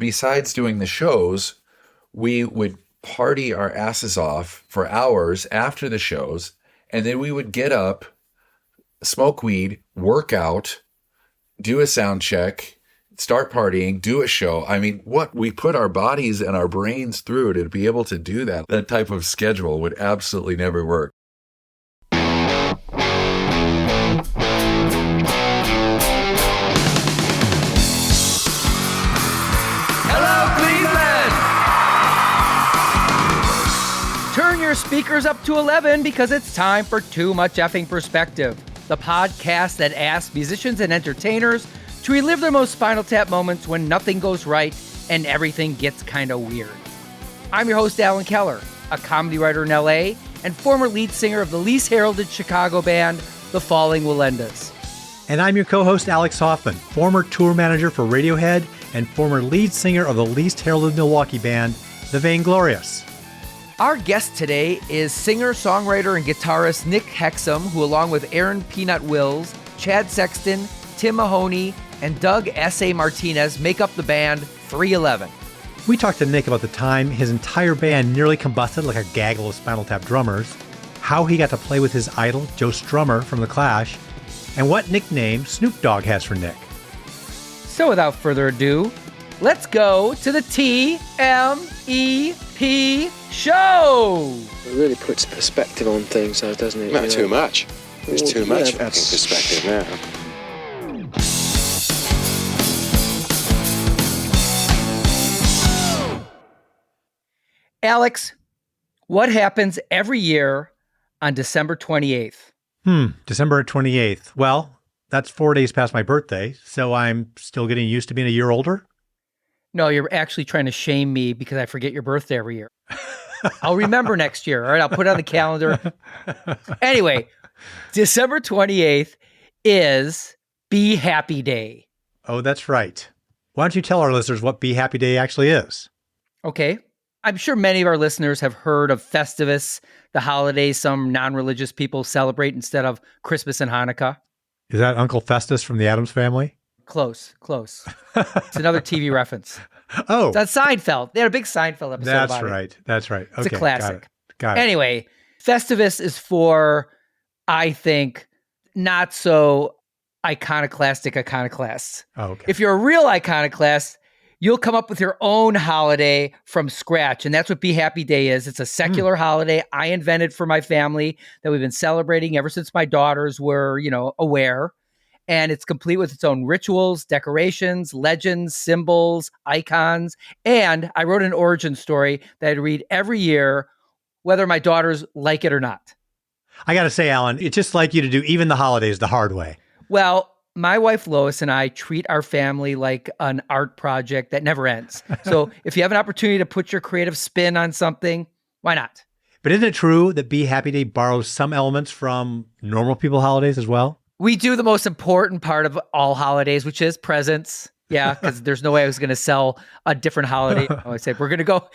besides doing the shows, we would party our asses off for hours after the shows, and then we would get up, smoke weed, work out, do a sound check, start partying, do a show. I mean, what we put our bodies and our brains through to be able to do that type of schedule would absolutely never work. Turn your speakers up to 11 because it's time for Too Much Effing Perspective, the podcast that asks musicians and entertainers to relive their most Spinal Tap moments when nothing goes right and everything gets kind of weird. I'm your host, Alan Keller, a comedy writer in LA and former lead singer of the least heralded Chicago band, The Falling Willendas. And I'm your co-host, Alex Hoffman, former tour manager for Radiohead and former lead singer of the least heralded Milwaukee band, The Vainglorious. Our guest today is singer, songwriter, and guitarist Nick Hexum, who along with Aaron Peanut Wills, Chad Sexton, Tim Mahoney, and Doug S.A. Martinez make up the band 311. We talked to Nick about the time his entire band nearly combusted like a gaggle of Spinal Tap drummers, how he got to play with his idol, Joe Strummer from The Clash, and what nickname Snoop Dogg has for Nick. So without further ado, let's go to the TMEP show. It really puts perspective on things, though, doesn't it? Not too much. There's too much Yeah, perspective now. Alex, what happens every year on December 28th? December 28th. Well, that's 4 days past my birthday, so I'm still getting used to being a year older. No, you're actually trying to shame me because I forget your birthday every year. I'll remember next year. All right, I'll put it on the calendar. Anyway, December 28th is Be Happy Day. Oh, that's right. Why don't you tell our listeners what Be Happy Day actually is? Okay. I'm sure many of our listeners have heard of Festivus, the holiday some non-religious people celebrate instead of Christmas and Hanukkah. Is that Uncle Festus from the Addams Family? Close. It's another TV reference. Oh. It's on Seinfeld. They had a big Seinfeld episode That's about right. it. That's right. It's okay, a classic. Got it. Anyway, Festivus is for, I think, not so iconoclasts. Oh, okay. If you're a real iconoclast, you'll come up with your own holiday from scratch. And that's what Be Happy Day is. It's a secular holiday I invented for my family that we've been celebrating ever since my daughters were, aware. And it's complete with its own rituals, decorations, legends, symbols, icons. And I wrote an origin story that I'd read every year, whether my daughters like it or not. I got to say, Alan, it's just like you to do even the holidays the hard way. Well, my wife Lois and I treat our family like an art project that never ends. So if you have an opportunity to put your creative spin on something, why not? But isn't it true that Be Happy Day borrows some elements from normal people holidays as well? We do the most important part of all holidays, which is presents. Yeah, because there's no way I was going to sell a different holiday. I said we're gonna go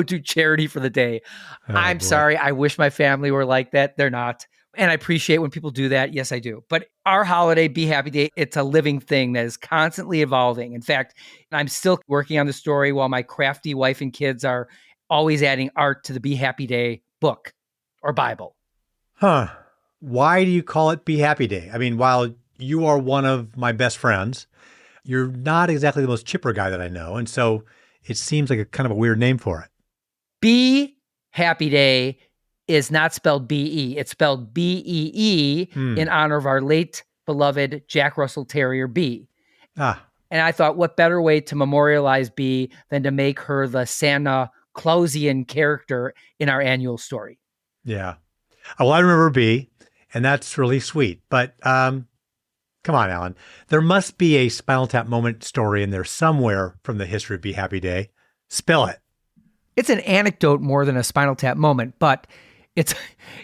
do charity for the day. Oh, I'm boy. sorry. I wish my family were like that. They're not. And I appreciate when people do that. Yes, I do. But our holiday, Be Happy Day, it's a living thing that is constantly evolving. In fact, I'm still working on the story while my crafty wife and kids are always adding art to the Be Happy Day book or Bible. Huh. Why do you call it Be Happy Day? I mean, while you are one of my best friends, you're not exactly the most chipper guy that I know. And so it seems like a kind of a weird name for it. Be Happy Day is not spelled B-E. It's spelled B-E-E in honor of our late beloved Jack Russell Terrier, B. Ah, And I thought, what better way to memorialize B than to make her the Santa Clausian character in our annual story? yeah. Oh, well, I remember B, and that's really sweet. But come on, Alan. There must be a Spinal Tap moment story in there somewhere from the history of Be Happy Day. Spill it. It's an anecdote more than a Spinal Tap moment, but it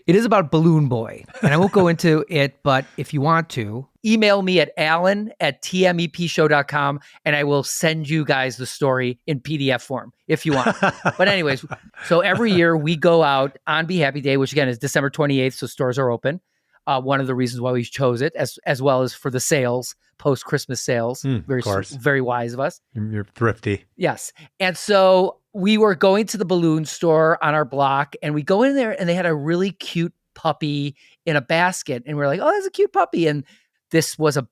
is about Balloon Boy. And I won't go into it, but if you want to, email me at alan@tmepshow.com and I will send you guys the story in PDF form if you want. But anyways, so every year we go out on Be Happy Day, which again is December 28th, so stores are open. one of the reasons why we chose it, as well as for the sales, post-Christmas sales. Of course. Very wise of us. You're thrifty. Yes. And so we were going to the balloon store on our block, and we go in there, and they had a really cute puppy in a basket. And we're like, oh, that's a cute puppy. And this was a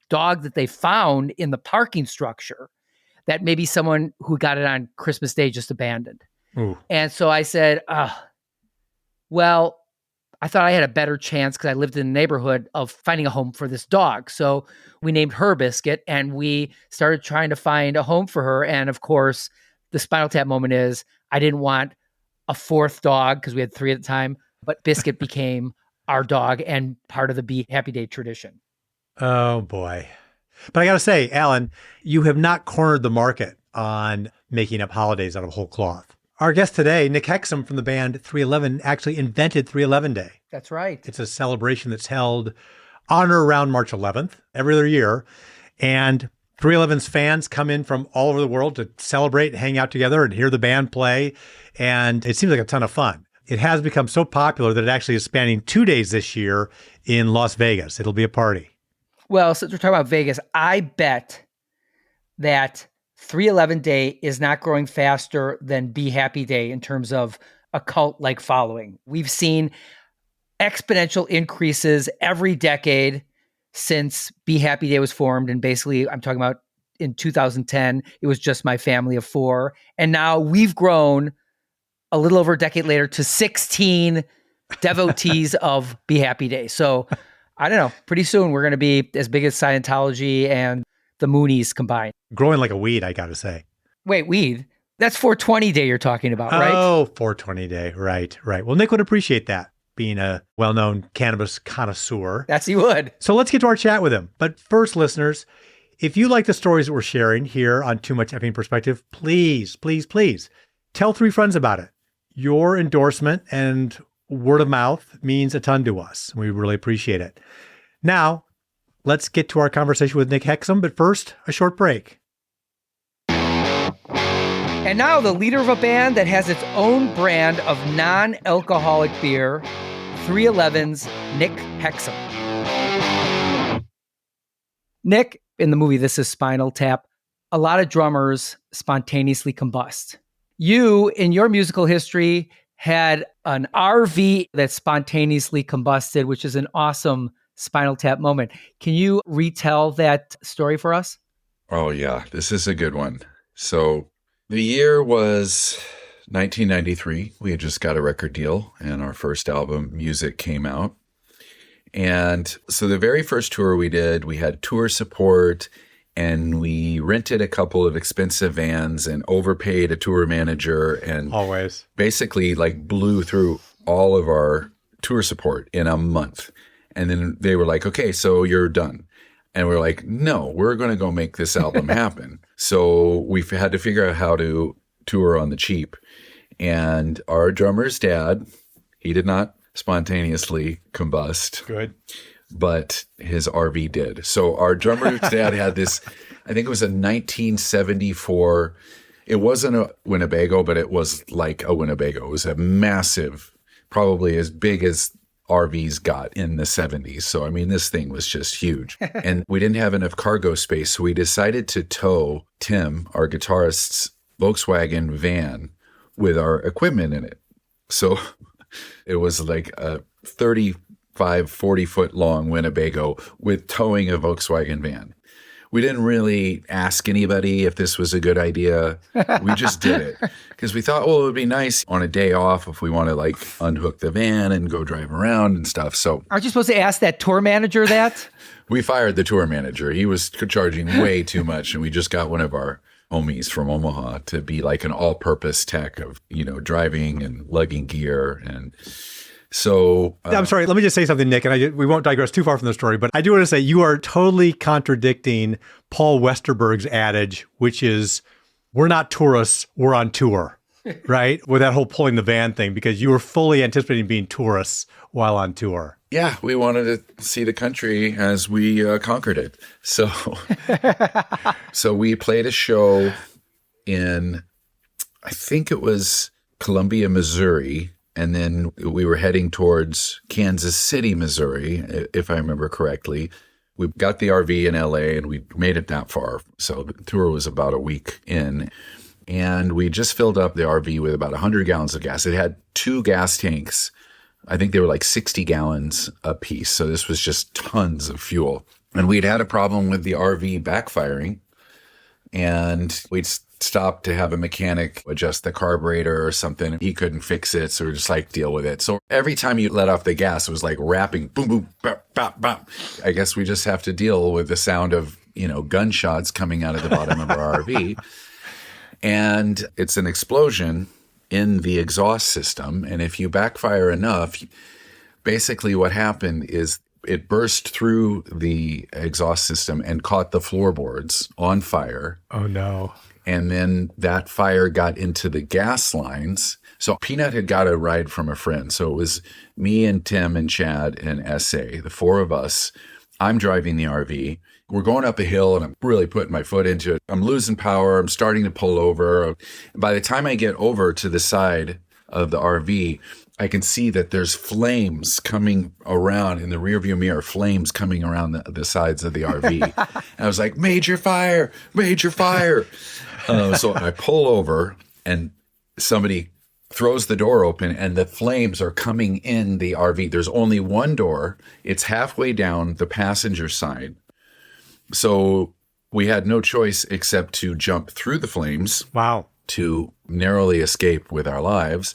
dog that they found in the parking structure that maybe someone who got it on Christmas Day just abandoned. Ooh. And so I said, well, I thought I had a better chance because I lived in the neighborhood of finding a home for this dog. So we named her Biscuit, and we started trying to find a home for her. And of course, the Spinal Tap moment is I didn't want a fourth dog because we had 3 at the time, but Biscuit became our dog and part of the Be Happy Day tradition. Oh, boy. But I got to say, Alan, you have not cornered the market on making up holidays out of whole cloth. Our guest today, Nick Hexum from the band 311, actually invented 311 Day. That's right. It's a celebration that's held on or around March 11th every other year. And 311's fans come in from all over the world to celebrate, hang out together, and hear the band play. And it seems like a ton of fun. It has become so popular that it actually is spanning 2 days this year in Las Vegas. It'll be a party. Well, since we're talking about Vegas, I bet that 311 Day is not growing faster than Be Happy Day in terms of a cult-like following. We've seen exponential increases every decade since Be Happy Day was formed. And basically, I'm talking about in 2010, it was just my family of 4. And now we've grown a little over a decade later to 16 devotees of Be Happy Day. So I don't know, pretty soon we're going to be as big as Scientology and the Moonies combined. Growing like a weed, I got to say. Wait, weed? That's 420 Day you're talking about, right? Oh, 420 Day. Right. Well, Nick would appreciate that, being a well-known cannabis connoisseur. That's he would. So let's get to our chat with him. But first, listeners, if you like the stories that we're sharing here on Too Much Effing Perspective, please tell 3 friends about it. Your endorsement and word of mouth means a ton to us. We really appreciate it. Now, let's get to our conversation with Nick Hexum, but first, a short break. And now the leader of a band that has its own brand of non-alcoholic beer, 311's Nick Hexum. Nick, in the movie This Is Spinal Tap, a lot of drummers spontaneously combust. You, in your musical history, had an RV that spontaneously combusted, which is an awesome Spinal Tap moment. Can you retell that story for us? Oh, yeah. This is a good one. So the year was 1993. We had just got a record deal and our first album, Music, came out. And so the very first tour we did, we had tour support and we rented a couple of expensive vans and overpaid a tour manager and always basically like blew through all of our tour support in a month. And then they were like, okay, so you're done. And we're like, no, we're going to go make this album happen. So we had to figure out how to tour on the cheap. And our drummer's dad, he did not spontaneously combust. Good. But his RV did. So our drummer's dad had this, I think it was a 1974, it wasn't a Winnebago, but it was like a Winnebago. It was a massive, probably as big as RVs got in the 70s. So, I mean, this thing was just huge. And we didn't have enough cargo space. So we decided to tow Tim, our guitarist's Volkswagen van with our equipment in it. So it was like a 40-foot long Winnebago with towing a Volkswagen van. We didn't really ask anybody if this was a good idea. We just did it because we thought, well, it would be nice on a day off if we want to like unhook the van and go drive around and stuff. So aren't you supposed to ask that tour manager that? We fired the tour manager. He was charging way too much. And we just got one of our homies from Omaha to be like an all-purpose tech of, driving and lugging gear. And so I'm sorry. Let me just say something, Nick, and we won't digress too far from the story, but I do want to say you are totally contradicting Paul Westerberg's adage, which is we're not tourists, we're on tour, right? With that whole pulling the van thing, because you were fully anticipating being tourists while on tour. Yeah, we wanted to see the country as we conquered it. So, so we played a show in, I think it was Columbia, Missouri. And then we were heading towards Kansas City, Missouri, if I remember correctly. We got the RV in LA and we made it that far. So the tour was about a week in. And we just filled up the RV with about 100 gallons of gas. It had 2 gas tanks. I think they were like 60 gallons a piece. So this was just tons of fuel. And we'd had a problem with the RV backfiring. And we'd stopped to have a mechanic adjust the carburetor or something. He couldn't fix it, so we're just like, deal with it. So every time you let off the gas, it was like rapping, boom, boom, bop, bop, bop. I guess we just have to deal with the sound of, gunshots coming out of the bottom of our RV. And it's an explosion in the exhaust system. And if you backfire enough, basically what happened is it burst through the exhaust system and caught the floorboards on fire. Oh, no. And then that fire got into the gas lines. So Peanut had got a ride from a friend. So it was me and Tim and Chad and S.A., the 4 of us. I'm driving the RV. We're going up a hill and I'm really putting my foot into it. I'm losing power. I'm starting to pull over. By the time I get over to the side of the RV, I can see that there's flames coming around in the rearview mirror, flames coming around the sides of the RV. And I was like, major fire, major fire. So I pull over and somebody throws the door open and the flames are coming in the RV. There's only one door. It's halfway down the passenger side. So we had no choice except to jump through the flames. Wow. To narrowly escape with our lives.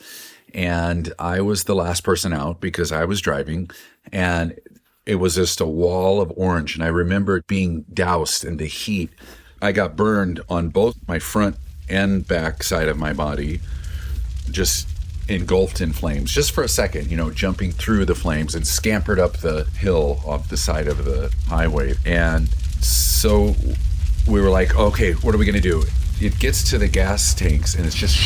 And I was the last person out because I was driving, and it was just a wall of orange. And I remember being doused in the heat. I got burned on both my front and back side of my body, just engulfed in flames, just for a second, jumping through the flames, and scampered up the hill off the side of the highway. And so we were like, okay, what are we going to do? It gets to the gas tanks and it's just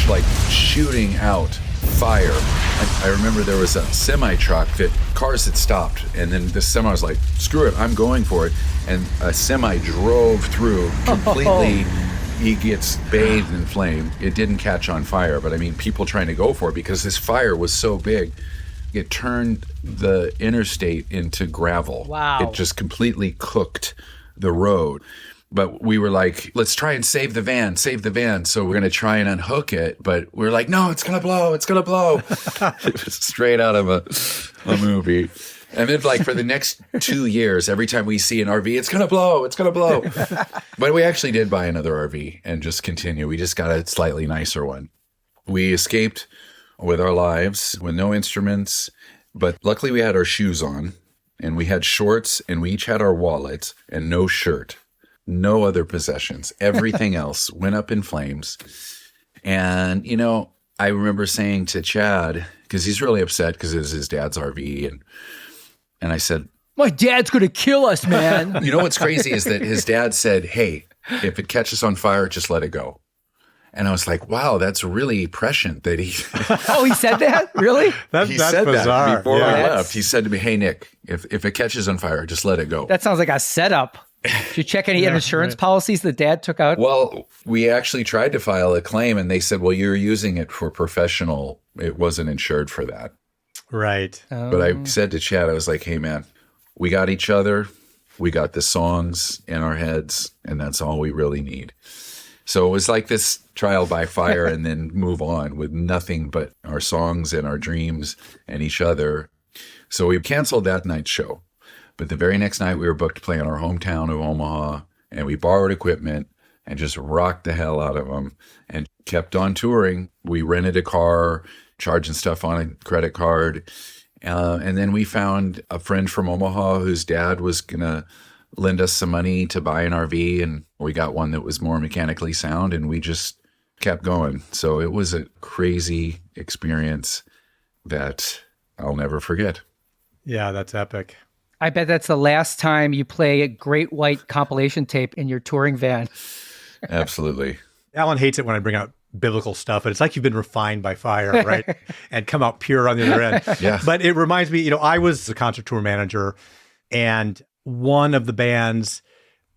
like shooting out fire. I remember there was a semi truck that cars had stopped, and then the semi was like, screw it, I'm going for it. And a semi drove through completely. He gets bathed in flame. It didn't catch on fire, but I mean, people trying to go for it because this fire was so big. It turned the interstate into gravel. Wow. It just completely cooked the road. But we were like, let's try and save the van. So we're going to try and unhook it. But we're like, no, it's going to blow. It was straight out of a movie. And then like for the next 2 years, every time we see an RV, it's going to blow. But we actually did buy another RV and just continue. We just got a slightly nicer one. We escaped with our lives, with no instruments. But luckily we had our shoes on and we had shorts and we each had our wallets and no shirt. No other possessions. Everything else went up in flames. And, I remember saying to Chad, because he's really upset because it was his dad's RV. And I said, my dad's going to kill us, man. You know what's crazy is that his dad said, hey, if it catches on fire, just let it go. And I was like, wow, that's really prescient that he... Oh, he said that? Really? That's said bizarre. that before Yeah. I left. He said to me, hey, Nick, if it catches on fire, just let it go. That sounds like a setup. Did you check any insurance policies the dad took out? Well, we actually tried to file a claim and they said, well, you're using it for professional. It wasn't insured for that. Right. But I said to Chad, I was like, hey, man, we got each other. We got the songs in our heads, and that's all we really need. So it was like this trial by fire and then move on with nothing but our songs and our dreams and each other. So we canceled that night's show. But the very next night we were booked to play in our hometown of Omaha, and we borrowed equipment and just rocked the hell out of them and kept on touring. We rented a car, charging stuff on a credit card. And then we found a friend from Omaha whose dad was going to lend us some money to buy an RV. And we got one that was more mechanically sound, and we just kept going. So it was a crazy experience that I'll never forget. Yeah, that's epic. I bet that's the last time you play a Great White compilation tape in your touring van. Absolutely. Alan hates it when I bring out biblical stuff, but it's like you've been refined by fire, right? And come out pure on the other end. Yeah. But it reminds me, I was a concert tour manager, and one of the bands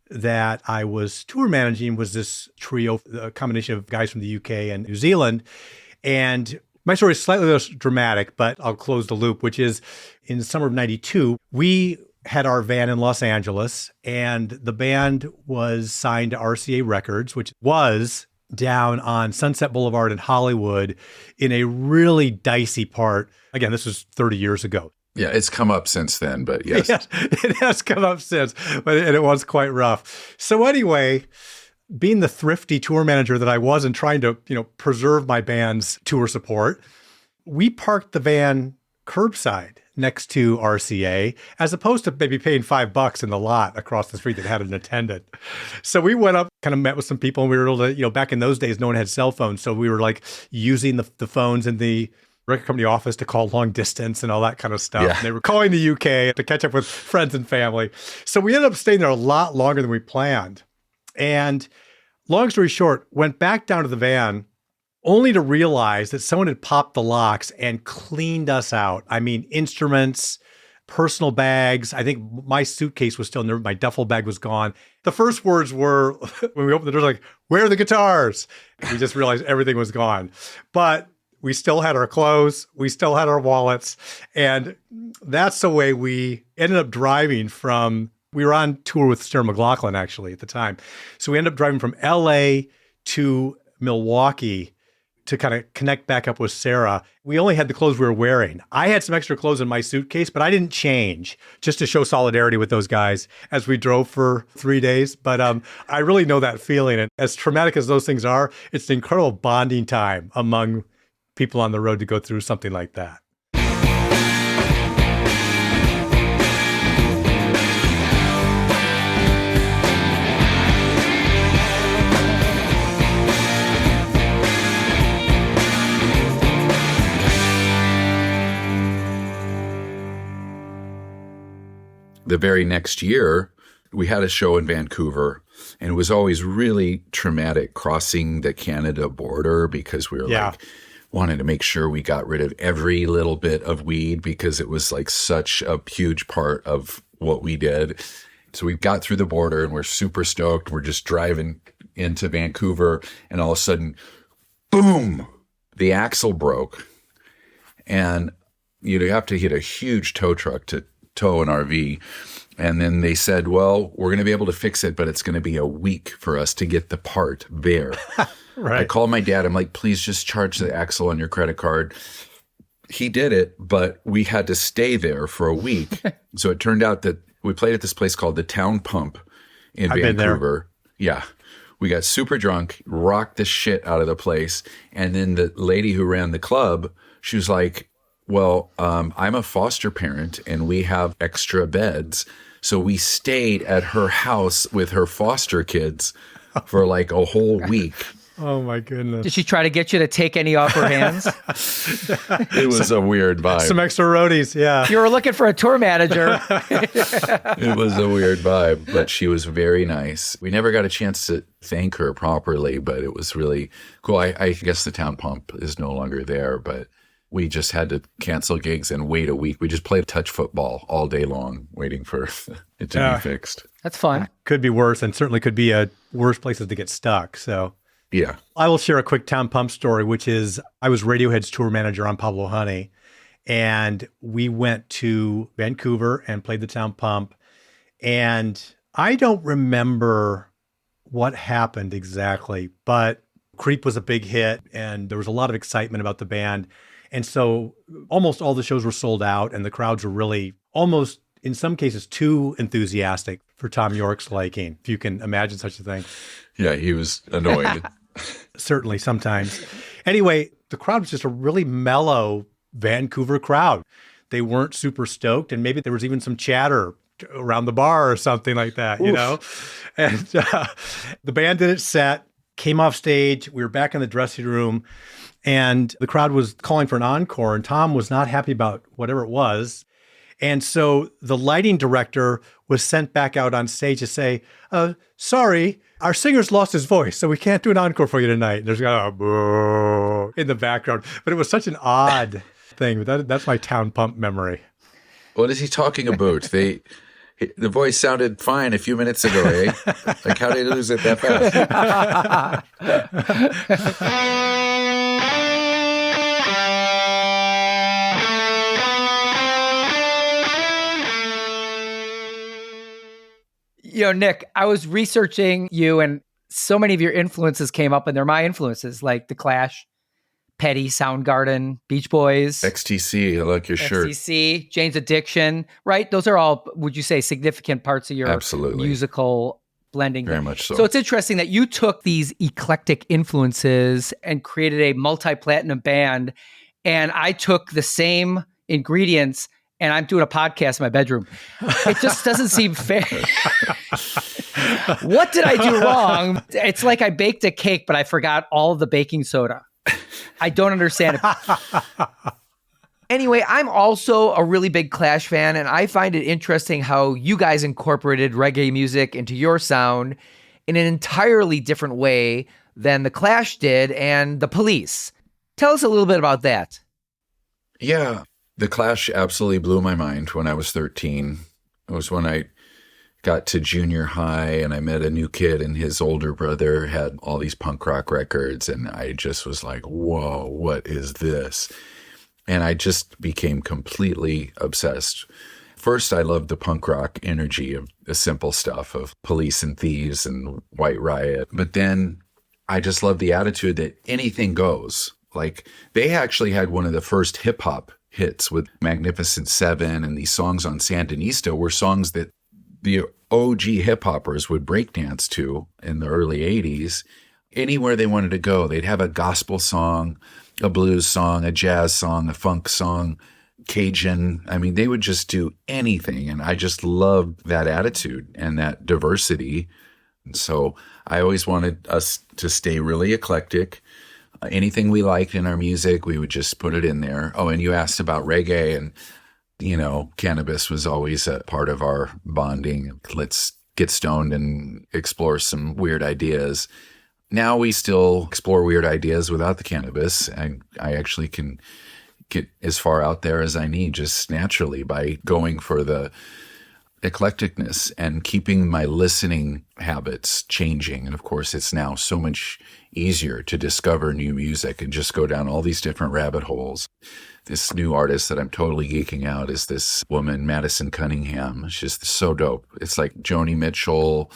that I was tour managing was this trio, a combination of guys from the UK and New Zealand. And My story is slightly less dramatic, but I'll close the loop, which is in the summer of 92, we had our van in Los Angeles, and the band was signed to RCA Records, which was down on Sunset Boulevard in Hollywood in a really dicey part. Again, this was 30 years ago. Yeah, it's come up since then, but yes. Yes, it has come up since, and it was quite rough. So anyway, being the thrifty tour manager that I was and trying to, preserve my band's tour support, we parked the van curbside next to RCA, as opposed to maybe paying $5 in the lot across the street that had an attendant. So we went up, kind of met with some people, and we were able to, back in those days, no one had cell phones. So we were like using the phones in the record company office to call long distance and all that kind of stuff. Yeah. And they were calling the UK to catch up with friends and family. So we ended up staying there a lot longer than we planned. And long story short, went back down to the van only to realize that someone had popped the locks and cleaned us out. I mean, instruments, personal bags. I think my suitcase was still in there. My duffel bag was gone. The first words were, when we opened the door, like, where are the guitars? We just realized everything was gone. But we still had our clothes. We still had our wallets. And that's the way we ended up driving from, we were on tour with Sarah McLachlan, actually, at the time. So we ended up driving from LA to Milwaukee to kind of connect back up with Sarah. We only had the clothes we were wearing. I had some extra clothes in my suitcase, but I didn't change, just to show solidarity with those guys as we drove for 3 days. But I really know that feeling. And as traumatic as those things are, it's an incredible bonding time among people on the road to go through something like that. The very next year, we had a show in Vancouver, and it was always really traumatic crossing the Canada border because we were wanted to make sure we got rid of every little bit of weed because it was like such a huge part of what we did. So we got through the border and we're super stoked. We're just driving into Vancouver, and all of a sudden, boom, the axle broke. And you'd have to hit a huge tow truck to tow an RV. And then they said, well, we're going to be able to fix it, but it's going to be a week for us to get the part there. Right. I called my dad. I'm like, please just charge the axle on your credit card. He did it, but we had to stay there for a week. So it turned out that we played at this place called the Town Pump in Vancouver. Yeah. We got super drunk, rocked the shit out of the place. And then the lady who ran the club, she was like, well, I'm a foster parent and we have extra beds. So we stayed at her house with her foster kids for like a whole week. Oh my goodness. Did she try to get you to take any off her hands? It was a weird vibe. Some extra roadies, yeah. You were looking for a tour manager. It was a weird vibe, but she was very nice. We never got a chance to thank her properly, but it was really cool. I guess the Town Pump is no longer there, but we just had to cancel gigs and wait a week. We just played touch football all day long, waiting for it to be fixed. That's fun. Could be worse, and certainly could be a worse places to get stuck. So, yeah. I will share a quick Town Pump story, which is I was Radiohead's tour manager on Pablo Honey, and we went to Vancouver and played the Town Pump. And I don't remember what happened exactly, but Creep was a big hit, and there was a lot of excitement about the band. And so almost all the shows were sold out, and the crowds were really almost, in some cases, too enthusiastic for Tom York's liking, if you can imagine such a thing. Yeah, he was annoyed. Certainly, sometimes. Anyway, the crowd was just a really mellow Vancouver crowd. They weren't super stoked, and maybe there was even some chatter around the bar or something like that, you know? And the band did its set, came off stage. We were back in the dressing room, and the crowd was calling for an encore, and Tom was not happy about whatever it was. And so the lighting director was sent back out on stage to say, sorry, our singer's lost his voice, so we can't do an encore for you tonight. And there's a boo in the background. But it was such an odd thing. That's my Town Pump memory. What is he talking about? The voice sounded fine a few minutes ago, eh? Like, how did he lose it that fast? Nick, I was researching you and so many of your influences came up and they're my influences, like The Clash, Petty, Soundgarden, Beach Boys. XTC, I like your shirt. XTC, Jane's Addiction, right? Those are all, would you say, significant parts of your Absolutely. musical blending? Very much so. So it's interesting that you took these eclectic influences and created a multi-platinum band, and I took the same ingredients and I'm doing a podcast in my bedroom. It just doesn't seem fair. What did I do wrong? It's like I baked a cake, but I forgot all of the baking soda. I don't understand it. Anyway, I'm also a really big Clash fan, and I find it interesting how you guys incorporated reggae music into your sound in an entirely different way than the Clash did and the Police. Tell us a little bit about that. Yeah, the Clash absolutely blew my mind when I was 13. It was when I got to junior high and I met a new kid, and his older brother had all these punk rock records, and I just was like, whoa, what is this? And I just became completely obsessed. First, I loved the punk rock energy of the simple stuff of Police and Thieves and White Riot. But then I just loved the attitude that anything goes. Like, they actually had one of the first hip hop hits with Magnificent Seven, and these songs on Sandinista were songs that the OG hip hoppers would breakdance to in the early 80s. Anywhere they wanted to go, they'd have a gospel song, a blues song, a jazz song, a funk song, Cajun. I mean, they would just do anything. And I just loved that attitude and that diversity. And so I always wanted us to stay really eclectic. Anything we liked in our music, we would just put it in there. Oh, and you asked about reggae, and, cannabis was always a part of our bonding. Let's get stoned and explore some weird ideas. Now we still explore weird ideas without the cannabis. And I actually can get as far out there as I need just naturally by going for the eclecticness and keeping my listening habits changing. And of course, it's now so much easier to discover new music and just go down all these different rabbit holes. This new artist that I'm totally geeking out is this woman, Madison Cunningham. She's just so dope. It's like Joni Mitchell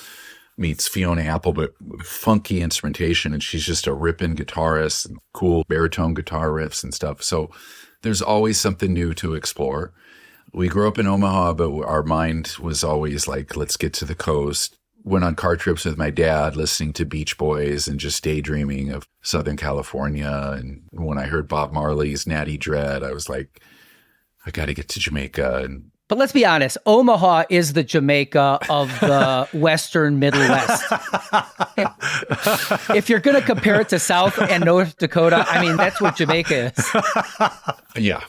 meets Fiona Apple, but with funky instrumentation. And she's just a ripping guitarist, and cool baritone guitar riffs and stuff. So there's always something new to explore. We grew up in Omaha, but our mind was always like, let's get to the coast. Went on car trips with my dad, listening to Beach Boys and just daydreaming of Southern California. And when I heard Bob Marley's Natty Dread, I was like, I got to get to Jamaica. But let's be honest, Omaha is the Jamaica of the Western Middle West. If you're going to compare it to South and North Dakota, I mean, that's what Jamaica is. Yeah.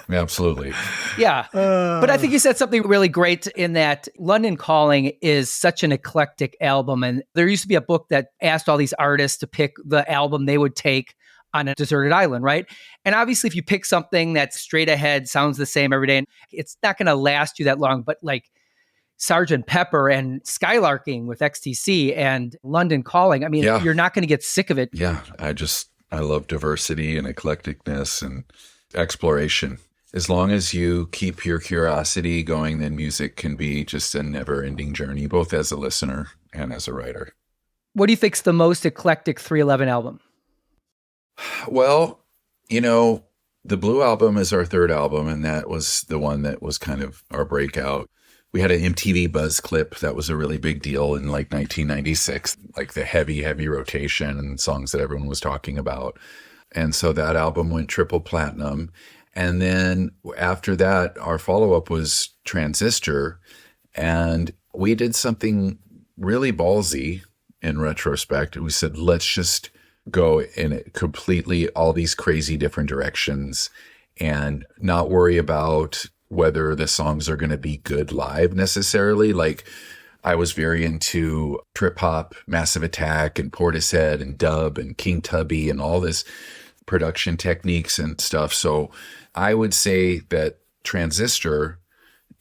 Absolutely. Yeah. But I think you said something really great in that London Calling is such an eclectic album. And there used to be a book that asked all these artists to pick the album they would take on a deserted island, right? And obviously, if you pick something that's straight ahead, sounds the same every day, it's not going to last you that long. But like Sgt. Pepper and Skylarking with XTC and London Calling, I mean, You're not going to get sick of it. Yeah. I love diversity and eclecticness and exploration. As long as you keep your curiosity going, then music can be just a never-ending journey, both as a listener and as a writer. What do you think's the most eclectic 311 album? Well, the Blue album is our third album, and that was the one that was kind of our breakout. We had an MTV Buzz clip that was a really big deal in like 1996, like the heavy rotation and songs that everyone was talking about. And so that album went triple platinum. And then after that, our follow-up was Transistor. And we did something really ballsy in retrospect. We said, let's just go in it completely all these crazy different directions and not worry about whether the songs are going to be good live necessarily. Like, I was very into trip hop, Massive Attack, and Portishead, and dub, and King Tubby, and all this production techniques and stuff. So I would say that Transistor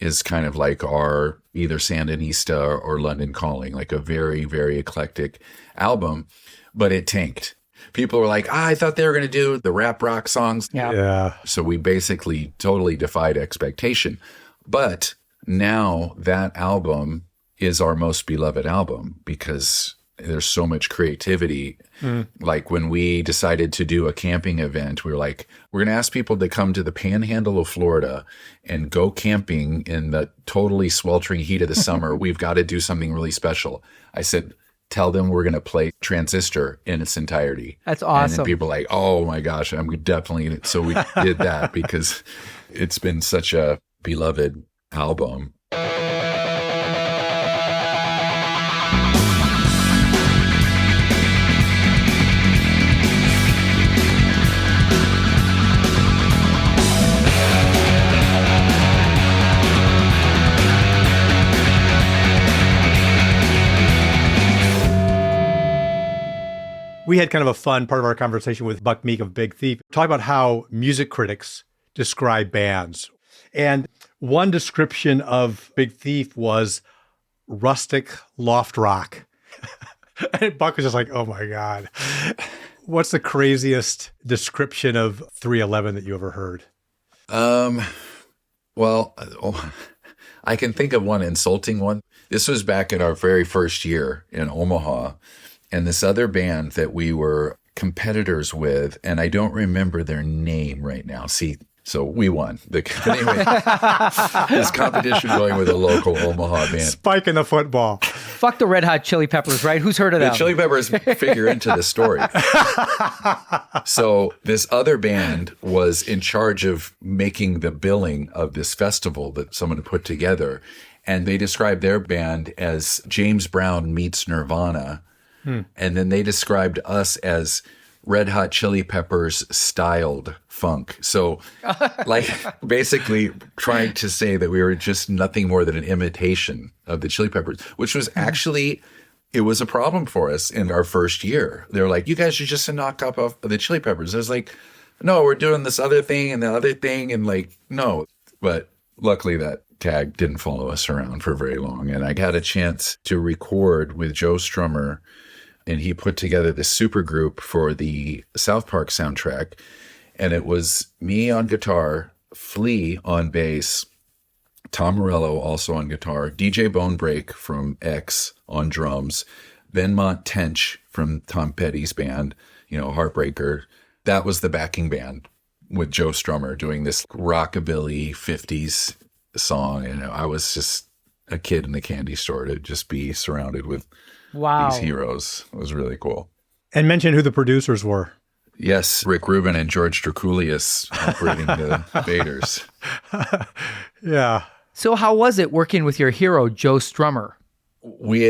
is kind of like our either Sandinista or London Calling, like a very, very eclectic album, but it tanked. People were like, I thought they were going to do the rap rock songs. Yeah. So we basically totally defied expectation. But now that album is our most beloved album because there's so much creativity. Like when we decided to do a camping event, we were like, we're going to ask people to come to the panhandle of Florida and go camping in the totally sweltering heat of the summer. We've got to do something really special. I said, tell them we're going to play Transistor in its entirety. That's awesome. And then people are like, oh my gosh, I'm definitely. So we did that because it's been such a beloved album. We had kind of a fun part of our conversation with Buck Meek of Big Thief, talking about how music critics describe bands. And one description of Big Thief was rustic loft rock. And Buck was just like, oh my God. What's the craziest description of 311 that you ever heard? Well, I can think of one insulting one. This was back in our very first year in Omaha. And this other band that we were competitors with, and I don't remember their name right now. See, so we won. Anyway, this competition going with a local Omaha band. Spike in the football. Fuck the Red Hot Chili Peppers, right? Who's heard of them? The Chili Peppers figure into the story. So this other band was in charge of making the billing of this festival that someone had put together. And they described their band as James Brown meets Nirvana. And then they described us as Red Hot Chili Peppers styled funk. So like basically trying to say that we were just nothing more than an imitation of the Chili Peppers, which was actually, it was a problem for us in our first year. They were like, you guys are just a knockoff of the Chili Peppers. I was like, no, we're doing this other thing and the other thing. And like, no. But luckily that tag didn't follow us around for very long. And I got a chance to record with Joe Strummer, and he put together this supergroup for the South Park soundtrack. And it was me on guitar, Flea on bass, Tom Morello also on guitar, DJ Bonebrake from X on drums, Benmont Tench from Tom Petty's band, Heartbreaker. That was the backing band with Joe Strummer doing this rockabilly 50s song. And I was just a kid in the candy store to just be surrounded with these heroes. It was really cool. And mention who the producers were. Yes, Rick Rubin and George Draculius operating the Vaders. Yeah. So how was it working with your hero, Joe Strummer? We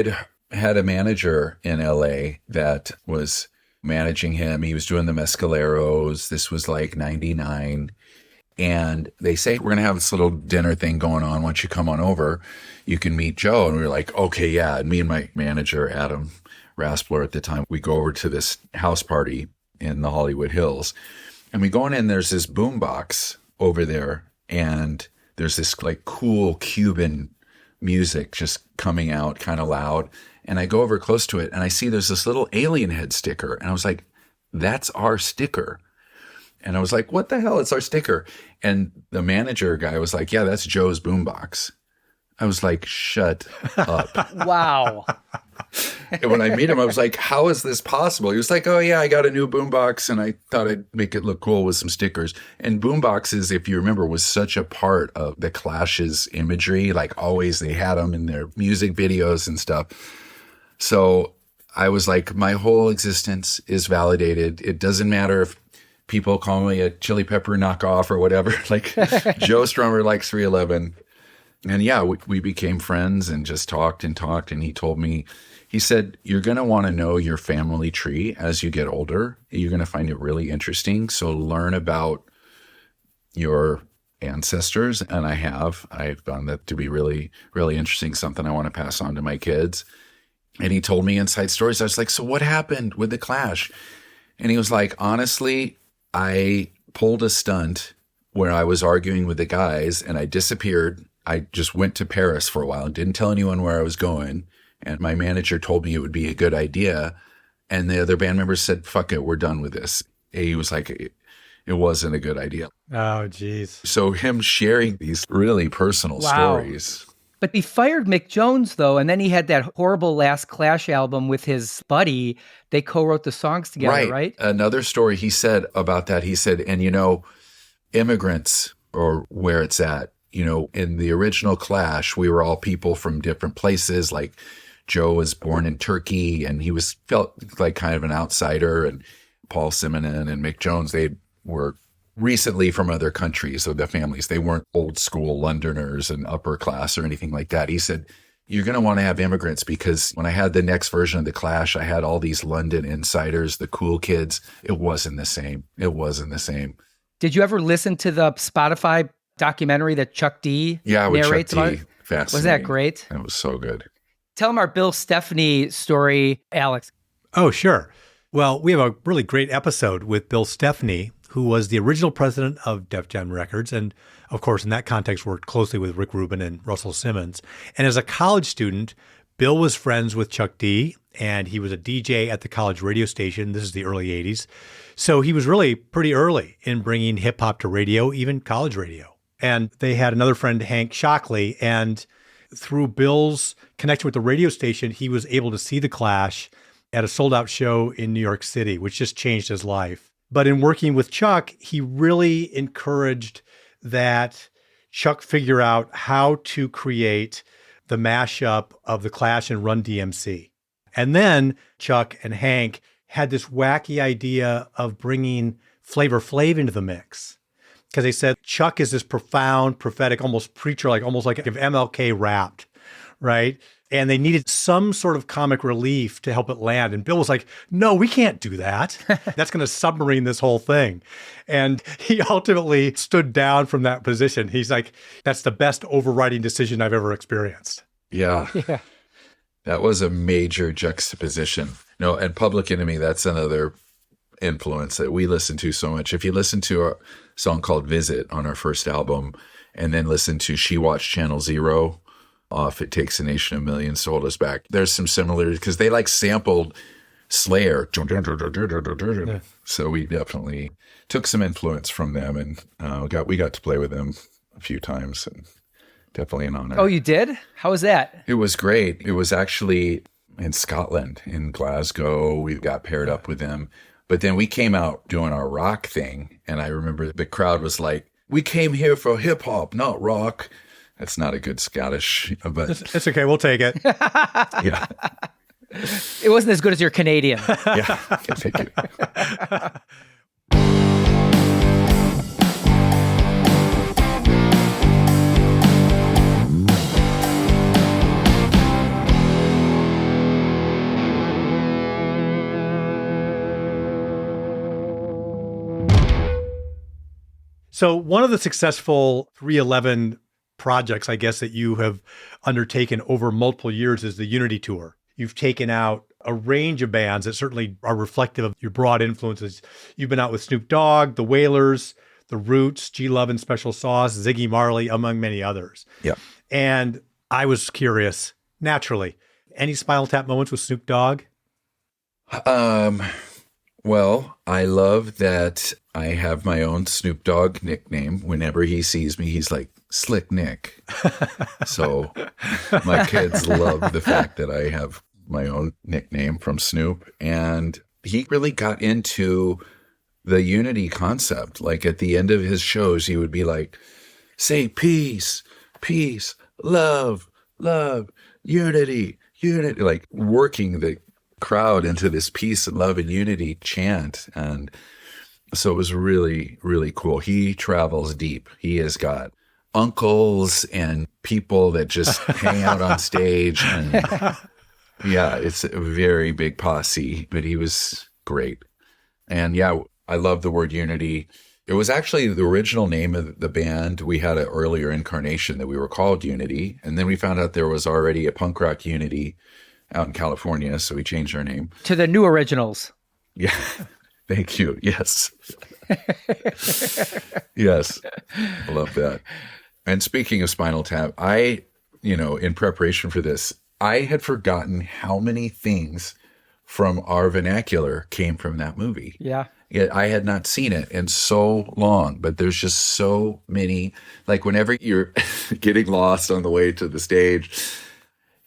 had a manager in LA that was managing him. He was doing the Mescaleros. This was like 99. And they say, we're going to have this little dinner thing going on. Once you come on over, you can meet Joe. And we were like, okay, yeah. And me and my manager, Adam Raspler at the time, we go over to this house party in the Hollywood Hills. And we go in, there's this boombox over there. And there's this like cool Cuban music just coming out kind of loud. And I go over close to it and I see there's this little alien head sticker. And I was like, that's our sticker. And I was like, what the hell? It's our sticker. And the manager guy was like, yeah, that's Joe's boombox. I was like, shut up. Wow. And when I meet him, I was like, how is this possible? He was like, oh, yeah, I got a new boombox and I thought I'd make it look cool with some stickers. And boomboxes, if you remember, was such a part of the Clash's imagery. Like always, they had them in their music videos and stuff. So I was like, my whole existence is validated. It doesn't matter if people call me a Chili Pepper knockoff or whatever. Like Joe Strummer likes 311. And yeah, we became friends and just talked. And he told me, he said, you're going to want to know your family tree as you get older. You're going to find it really interesting. So learn about your ancestors. And I've found that to be really, really interesting, something I want to pass on to my kids. And he told me inside stories. I was like, so what happened with the Clash? And he was like, honestly, I pulled a stunt where I was arguing with the guys and I disappeared. I just went to Paris for a while and didn't tell anyone where I was going. And my manager told me it would be a good idea. And the other band members said, fuck it, we're done with this. He was like, it wasn't a good idea. Oh, geez. So him sharing these really personal stories. But he fired Mick Jones, though, and then he had that horrible Last Clash album with his buddy. They co-wrote the songs together, right? Another story he said about that, he said, and immigrants, or where it's at, in the original Clash, we were all people from different places. Like Joe was born in Turkey and he felt like kind of an outsider, and Paul Simonon and Mick Jones, they were recently from other countries. So the families, they weren't old school Londoners and upper class or anything like that. He said, you're going to want to have immigrants, because when I had the next version of the Clash, I had all these London insiders, the cool kids. It wasn't the same. Did you ever listen to the Spotify documentary that Chuck D narrates about? Chuck D. Fascinating. Was that great? That was so good. Tell them our Bill Stepney story, Alex. Oh, sure. Well, we have a really great episode with Bill Stepney, who was the original president of Def Jam Records. And of course, in that context, worked closely with Rick Rubin and Russell Simmons. And as a college student, Bill was friends with Chuck D, and he was a DJ at the college radio station. This is the early 80s. So he was really pretty early in bringing hip hop to radio, even college radio. And they had another friend, Hank Shockley, and through Bill's connection with the radio station, he was able to see the Clash at a sold-out show in New York City, which just changed his life. But in working with Chuck, he really encouraged that Chuck figure out how to create the mashup of the Clash and Run DMC. And then Chuck and Hank had this wacky idea of bringing Flavor Flav into the mix. Because they said Chuck is this profound, prophetic, almost preacher, almost like if MLK rapped, right? And they needed some sort of comic relief to help it land. And Bill was like, no, we can't do that. That's going to submarine this whole thing. And he ultimately stood down from that position. He's like, that's the best overriding decision I've ever experienced. Yeah. That was a major juxtaposition. And Public Enemy, that's another influence that we listen to so much. If you listen to a song called Visit on our first album, and then listen to She Watched Channel Zero off It Takes a Nation of Millions to Hold Us Back, there's some similarities because they sampled Slayer. Yeah. So we definitely took some influence from them, and we got to play with them a few times, and definitely an honor. Oh, you did? How was that? It was great. It was actually in Scotland, in Glasgow. We got paired up with them. But then we came out doing our rock thing, and I remember the crowd was like, we came here for hip hop, not rock. That's not a good Scottish, but it's okay. We'll take it. Yeah. It wasn't as good as your Canadian. Yeah. Thank you. So one of the successful 311 projects, I guess, that you have undertaken over multiple years is the Unity Tour. You've taken out a range of bands that certainly are reflective of your broad influences. You've been out with Snoop Dogg, The Wailers, The Roots, G Love and Special Sauce, Ziggy Marley, among many others. Yeah. And I was curious, naturally, any Spinal Tap moments with Snoop Dogg? Well, I love that I have my own Snoop Dogg nickname. Whenever he sees me, he's like, Slick Nick. So my kids love the fact that I have my own nickname from Snoop. And he really got into the unity concept. Like at the end of his shows, he would be like, say peace, peace, love, love, unity, unity, like working the crowd into this peace and love and unity chant. And so it was really, really cool. He travels deep. He has got uncles and people that just hang out on stage. And yeah, it's a very big posse, but he was great. And yeah, I love the word unity. It was actually the original name of the band. We had an earlier incarnation that we were called Unity. And then we found out there was already a punk rock Unity out in California. So we changed our name to the New Originals. Yeah. Thank you. Yes. Yes. I love that. And speaking of Spinal Tap, in preparation for this, I had forgotten how many things from our vernacular came from that movie. Yeah. I had not seen it in so long, but there's just so many, like whenever you're getting lost on the way to the stage,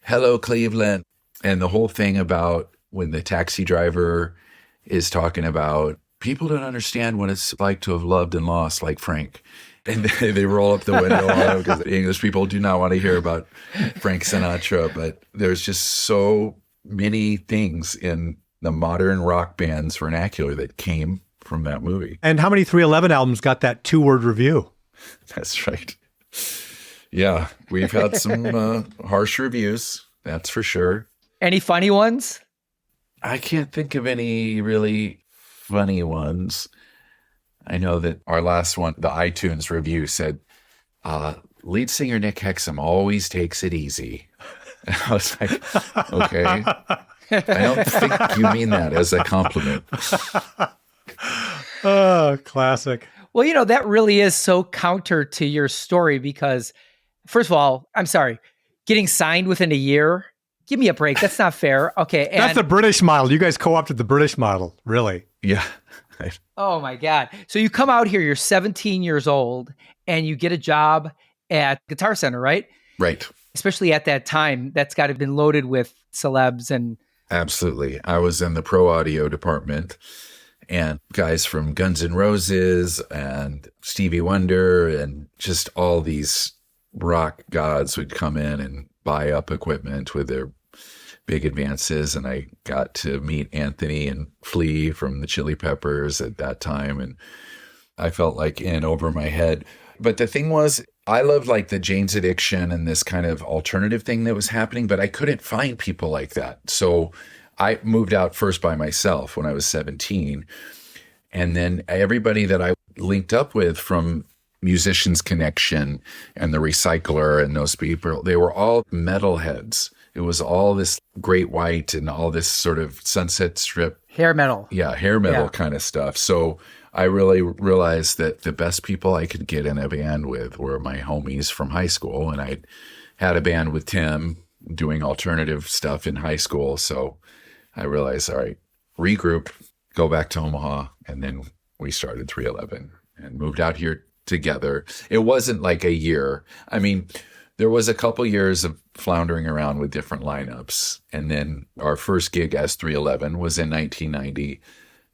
hello, Cleveland. And the whole thing about when the taxi driver is talking about people don't understand what it's like to have loved and lost like Frank. And they roll up the window on him because English people do not want to hear about Frank Sinatra. But there's just so many things in the modern rock band's vernacular that came from that movie. And how many 311 albums got that 2-word review? That's right. Yeah, we've had some harsh reviews, that's for sure. Any funny ones? I can't think of any really funny ones. I know that our last one, the iTunes review said, lead singer Nick Hexum always takes it easy. And I was like, okay. I don't think you mean that as a compliment. Oh, classic. Well, that really is so counter to your story because, first of all, I'm sorry, getting signed within a year, give me a break. That's not fair. Okay. That's the British model. You guys co-opted the British model, really. Yeah. Oh, my God. So you come out here, you're 17 years old, and you get a job at Guitar Center, right? Right. Especially at that time, that's got to have been loaded with celebs and... Absolutely. I was in the pro audio department, and guys from Guns N' Roses and Stevie Wonder and just all these rock gods would come in and buy up equipment with their big advances. And I got to meet Anthony and Flea from the Chili Peppers at that time. And I felt like in over my head. But the thing was, I loved like the Jane's Addiction and this kind of alternative thing that was happening, but I couldn't find people like that. So I moved out first by myself when I was 17. And then everybody that I linked up with from Musicians Connection and the Recycler and those people, they were all metalheads. It was all this Great White and all this sort of Sunset Strip. Hair metal. Yeah, hair metal kind of stuff. So I really realized that the best people I could get in a band with were my homies from high school. And I had a band with Tim doing alternative stuff in high school. So I realized, all right, regroup, go back to Omaha. And then we started 311 and moved out here together. It wasn't like a year. I mean, there was a couple years of floundering around with different lineups. And then our first gig as 311 was in 1990.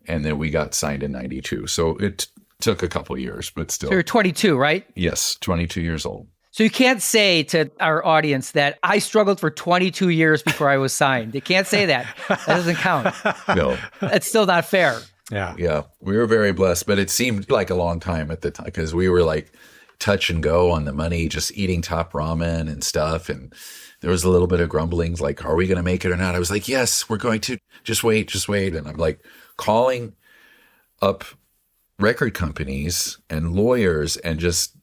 And then we got signed in 92. So it took a couple years, but still. So you're 22, right? Yes, 22 years old. So you can't say to our audience that I struggled for 22 years before I was signed. You can't say that. That doesn't count. No. That's still not fair. Yeah. Yeah. We were very blessed, but it seemed like a long time at the time because we were like touch and go on the money, just eating top ramen and stuff. And there was a little bit of grumblings like, are we going to make it or not? I was like, yes, we're going to. Just wait. And I'm like calling up record companies and lawyers and just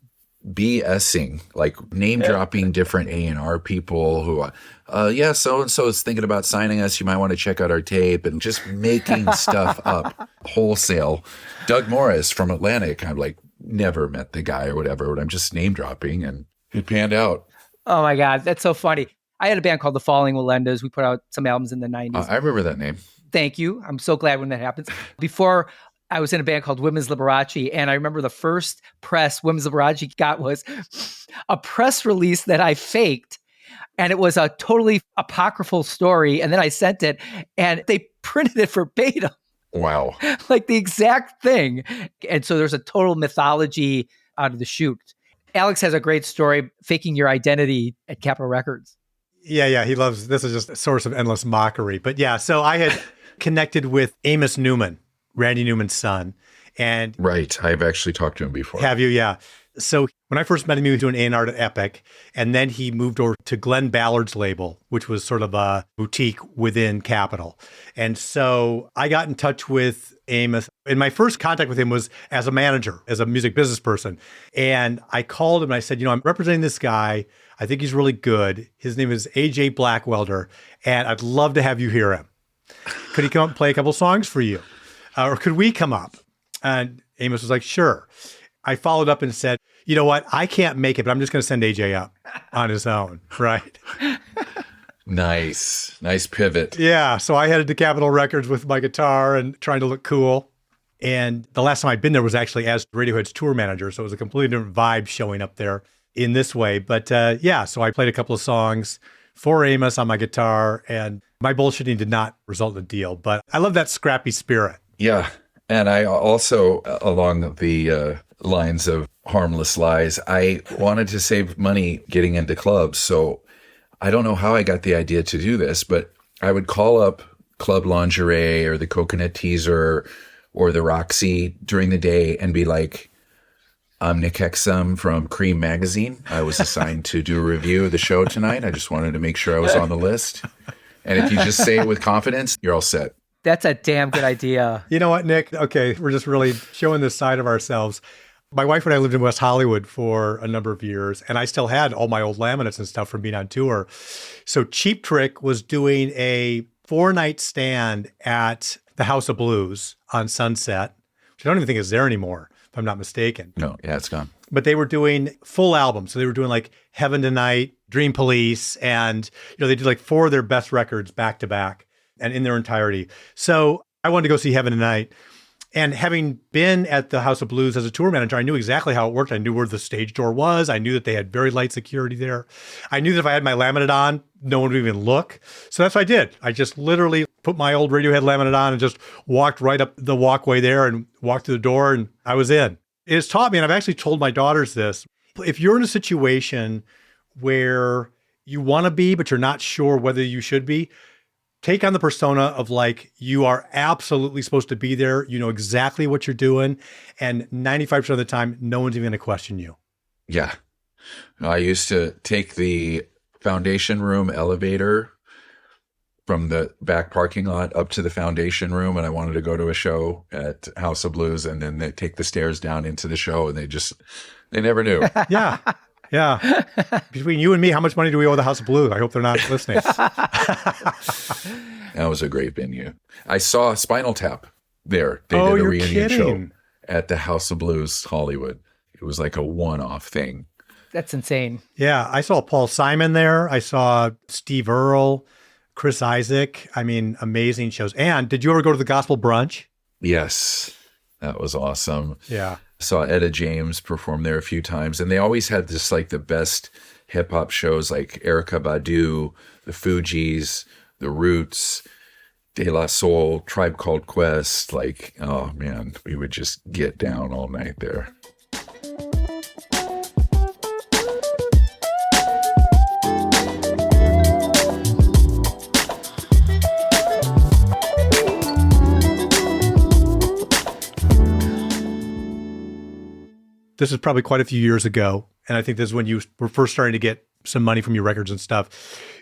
BSing, like name dropping different A&R people who, so-and-so is thinking about signing us. You might want to check out our tape and just making stuff up wholesale. Doug Morris from Atlantic. I'm like, never met the guy or whatever, but I'm just name dropping and it panned out. Oh my God. That's so funny. I had a band called the Falling Walendas. We put out some albums in the 90s. I remember that name. Thank you. I'm so glad when that happens. Before I was in a band called Women's Liberace, and I remember the first press Women's Liberace got was a press release that I faked, and it was a totally apocryphal story, and then I sent it, and they printed it verbatim. Wow. Like the exact thing. And so there's a total mythology out of the chute. Alex has a great story, faking your identity at Capitol Records. Yeah. He loves, this is just a source of endless mockery. But yeah, so I had connected with Amos Newman, Randy Newman's son. And right. I've actually talked to him before. Have you? Yeah. So when I first met him, he was doing A&R at Epic. And then he moved over to Glenn Ballard's label, which was sort of a boutique within Capitol. And so I got in touch with Amos. And my first contact with him was as a manager, as a music business person. And I called him and I said, I'm representing this guy. I think he's really good. His name is AJ Blackwelder. And I'd love to have you hear him. Could he come up and play a couple songs for you? Or could we come up? And Amos was like, sure. I followed up and said, you know what? I can't make it, but I'm just going to send AJ up on his own, right? Nice pivot. Yeah, so I headed to Capitol Records with my guitar and trying to look cool. And the last time I'd been there was actually as Radiohead's tour manager, so it was a completely different vibe showing up there in this way. But yeah, so I played a couple of songs for Amos on my guitar, and my bullshitting did not result in a deal. But I love that scrappy spirit. Yeah. And I also, along the lines of harmless lies, I wanted to save money getting into clubs. So I don't know how I got the idea to do this, but I would call up Club Lingerie or the Coconut Teaser or the Roxy during the day and be like, I'm Nick Hexum from Cream Magazine. I was assigned to do a review of the show tonight. I just wanted to make sure I was on the list. And if you just say it with confidence, you're all set. That's a damn good idea. You know what, Nick? Okay, we're just really showing this side of ourselves. My wife and I lived in West Hollywood for a number of years, and I still had all my old laminates and stuff from being on tour. So Cheap Trick was doing a 4-night stand at the House of Blues on Sunset, which I don't even think is there anymore, if I'm not mistaken. No, yeah, it's gone. But they were doing full albums. So they were doing like Heaven Tonight, Dream Police, and they did like 4 of their best records back to back and in their entirety. So I wanted to go see Heaven Tonight. And having been at the House of Blues as a tour manager, I knew exactly how it worked. I knew where the stage door was. I knew that they had very light security there. I knew that if I had my laminate on, no one would even look. So that's what I did. I just literally put my old Radiohead laminate on and just walked right up the walkway there and walked through the door, and I was in. It has taught me, and I've actually told my daughters this, if you're in a situation where you want to be, but you're not sure whether you should be, take on the persona of like, you are absolutely supposed to be there. You know exactly what you're doing. And 95% of the time, no one's even going to question you. Yeah. I used to take the foundation room elevator from the back parking lot up to the foundation room, and I wanted to go to a show at House of Blues, and then they take the stairs down into the show, and they never knew. Yeah. Yeah. Between you and me, how much money do we owe the House of Blues? I hope they're not listening. That was a great venue. I saw Spinal Tap there. They did a you're reunion kidding. show at the House of Blues, Hollywood. It was like a one-off thing. That's insane. Yeah. I saw Paul Simon there. I saw Steve Earle, Chris Isaac. I mean, amazing shows. And did you ever go to the Gospel Brunch? Yes. That was awesome. Yeah. Saw Etta James perform there a few times, and they always had just like the best hip hop shows, like Erykah Badu, the Fugees, the Roots, De La Soul, Tribe Called Quest. Like, oh man, we would just get down all night there. This is probably quite a few years ago. And I think this is when you were first starting to get some money from your records and stuff.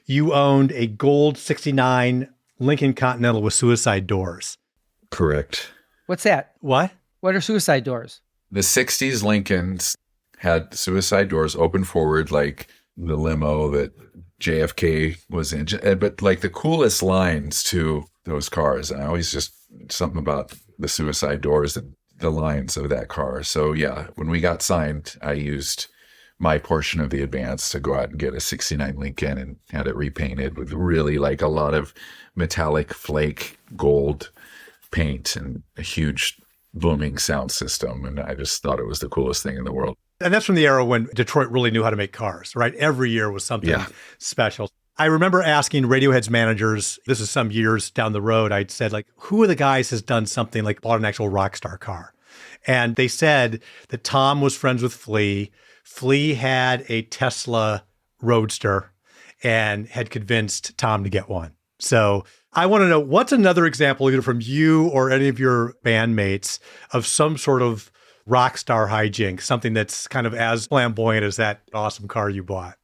You owned a gold 69 Lincoln Continental with suicide doors. Correct. What's that? What? What are suicide doors? The 60s Lincolns had suicide doors open forward, like the limo that JFK was in. But like the coolest lines to those cars, and I always just something about the suicide doors and the lines of that car. So yeah, when we got signed, I used my portion of the advance to go out and get a 69 Lincoln and had it repainted with really like a lot of metallic flake gold paint and a huge booming sound system. And I just thought it was the coolest thing in the world. And that's from the era when Detroit really knew how to make cars, right? Every year was something special. I remember asking Radiohead's managers, this is some years down the road, I'd said, like, who of the guys has done something like bought an actual rock star car? And they said that Tom was friends with Flea. Flea had a Tesla Roadster and had convinced Tom to get one. So I want to know, what's another example, either from you or any of your bandmates, of some sort of rock star hijink, something that's kind of as flamboyant as that awesome car you bought?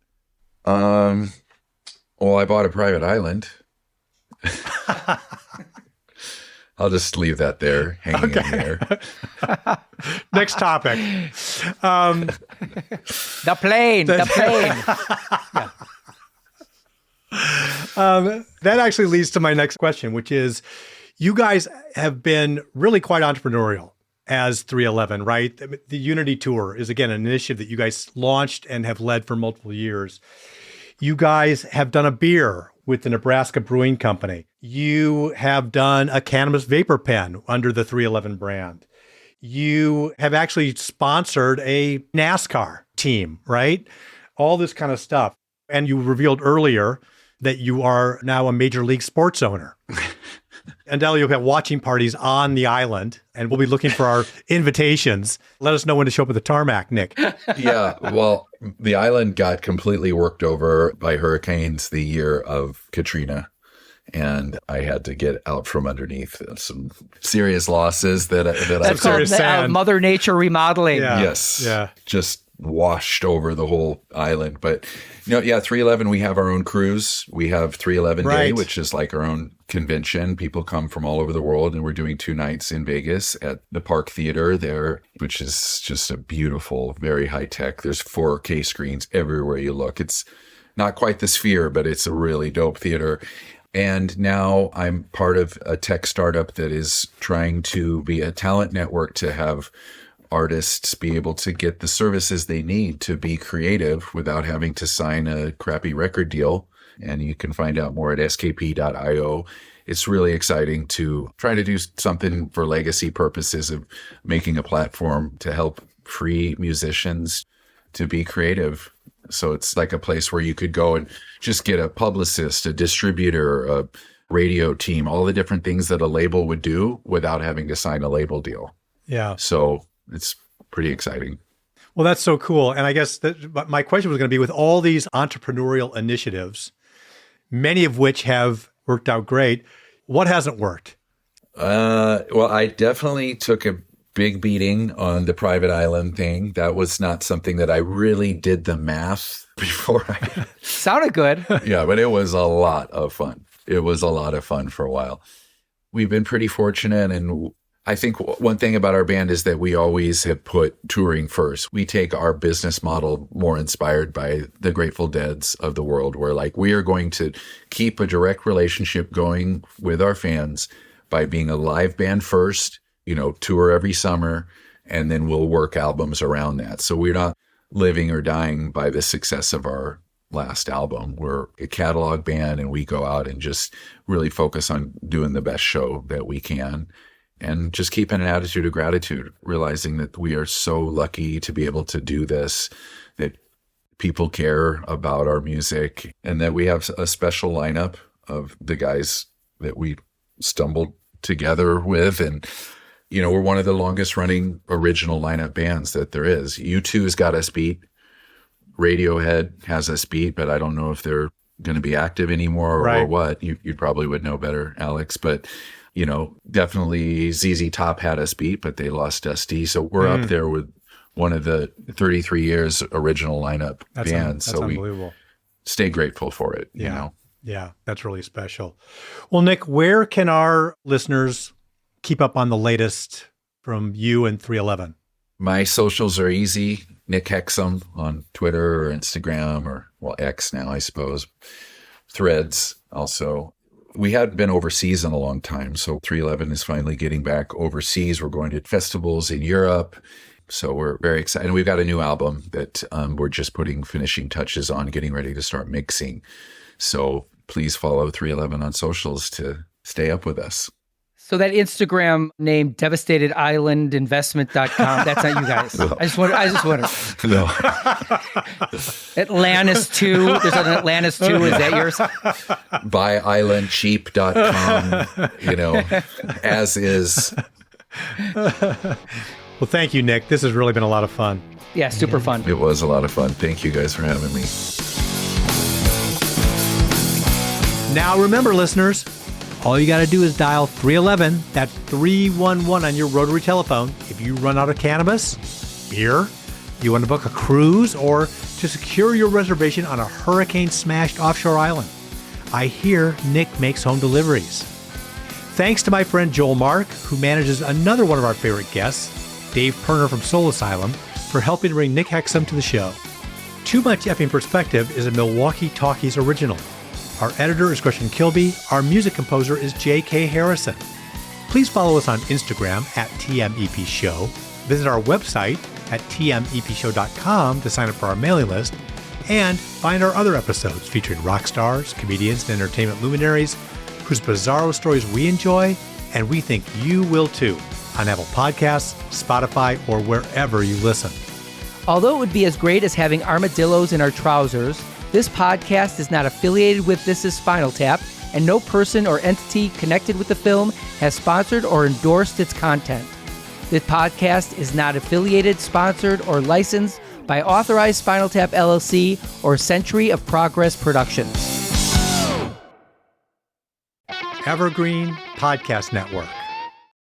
Well, I bought a private island. I'll just leave that there, hanging in there. Next topic. The plane. That actually leads to my next question, which is, you guys have been really quite entrepreneurial as 311, right? The Unity Tour is, again, an initiative that you guys launched and have led for multiple years. You guys have done a beer with the Nebraska Brewing Company. You have done a cannabis vapor pen under the 311 brand. You have actually sponsored a NASCAR team, right? All this kind of stuff. And you revealed earlier that you are now a major league sports owner. And you'll have watching parties on the island, and we'll be looking for our invitations. Let us know when to show up at the tarmac, Nick. Yeah, well, the island got completely worked over by hurricanes the year of Katrina, and I had to get out from underneath some serious losses that That's called Mother Nature remodeling. Yeah. Yes. Yeah. Just washed over the whole island. But, 311, we have our own cruise. We have 311 Day, Right. which is like our own convention. People come from all over the world, and we're doing 2 nights in Vegas at the Park Theater there, which is just a beautiful, very high tech. There's 4K screens everywhere you look. It's not quite the Sphere, but it's a really dope theater. And now I'm part of a tech startup that is trying to be a talent network to have artists be able to get the services they need to be creative without having to sign a crappy record deal. And you can find out more at skp.io. It's really exciting to try to do something for legacy purposes of making a platform to help free musicians to be creative. So it's like a place where you could go and just get a publicist, a distributor, a radio team, all the different things that a label would do without having to sign a label deal. Yeah. So it's pretty exciting. Well, that's so cool. And I guess my question was going to be, with all these entrepreneurial initiatives, many of which have worked out great, what hasn't worked? Well, I definitely took a big beating on the private island thing. That was not something that I really did the math before. Sounded good. Yeah, but it was a lot of fun. It was a lot of fun for a while. We've been pretty fortunate, and I think one thing about our band is that we always have put touring first. We take our business model more inspired by the Grateful Deads of the world, where like we are going to keep a direct relationship going with our fans by being a live band first, tour every summer, and then we'll work albums around that. So we're not living or dying by the success of our last album. We're a catalog band, and we go out and just really focus on doing the best show that we can. And just keeping an attitude of gratitude, realizing that we are so lucky to be able to do this, that people care about our music, and that we have a special lineup of the guys that we stumbled together with. And, we're one of the longest running original lineup bands that there is. U2's got us beat. Radiohead has us beat, but I don't know if they're going to be active anymore or what. You probably would know better, Alex. But definitely ZZ Top had us beat, but they lost Dusty. So we're up there with one of the 33 years original lineup bands. That's so unbelievable. We stay grateful for it, Yeah, that's really special. Well, Nick, where can our listeners keep up on the latest from you and 311? My socials are easy. Nick Hexum on Twitter or Instagram or, X now, I suppose. Threads also. We hadn't been overseas in a long time, so 311 is finally getting back overseas. We're going to festivals in Europe, so we're very excited. And we've got a new album that we're just putting finishing touches on, getting ready to start mixing. So please follow 311 on socials to stay up with us. So that Instagram name, devastatedislandinvestment.com, that's not you guys. No. I just wonder. No. Atlantis 2. There's an Atlantis 2. Is that yours? Buyislandcheap.com, as is. Well, thank you, Nick. This has really been a lot of fun. Yeah, super fun. It was a lot of fun. Thank you guys for having me. Now, remember, listeners, all you got to do is dial 311, that's 311 on your rotary telephone. If you run out of cannabis, beer, you want to book a cruise, or to secure your reservation on a hurricane-smashed offshore island. I hear Nick makes home deliveries. Thanks to my friend Joel Mark, who manages another one of our favorite guests, Dave Perner from Soul Asylum, for helping to bring Nick Hexum to the show. Too Much Effing Perspective is a Milwaukee Talkies original. Our editor is Gretchen Kilby. Our music composer is J.K. Harrison. Please follow us on Instagram at TMEP Show. Visit our website at tmepshow.com to sign up for our mailing list. And find our other episodes featuring rock stars, comedians, and entertainment luminaries whose bizarro stories we enjoy and we think you will too on Apple Podcasts, Spotify, or wherever you listen. Although it would be as great as having armadillos in our trousers, this podcast is not affiliated with This Is Spinal Tap, and no person or entity connected with the film has sponsored or endorsed its content. This podcast is not affiliated, sponsored, or licensed by Authorized Spinal Tap LLC or Century of Progress Productions. Evergreen Podcast Network.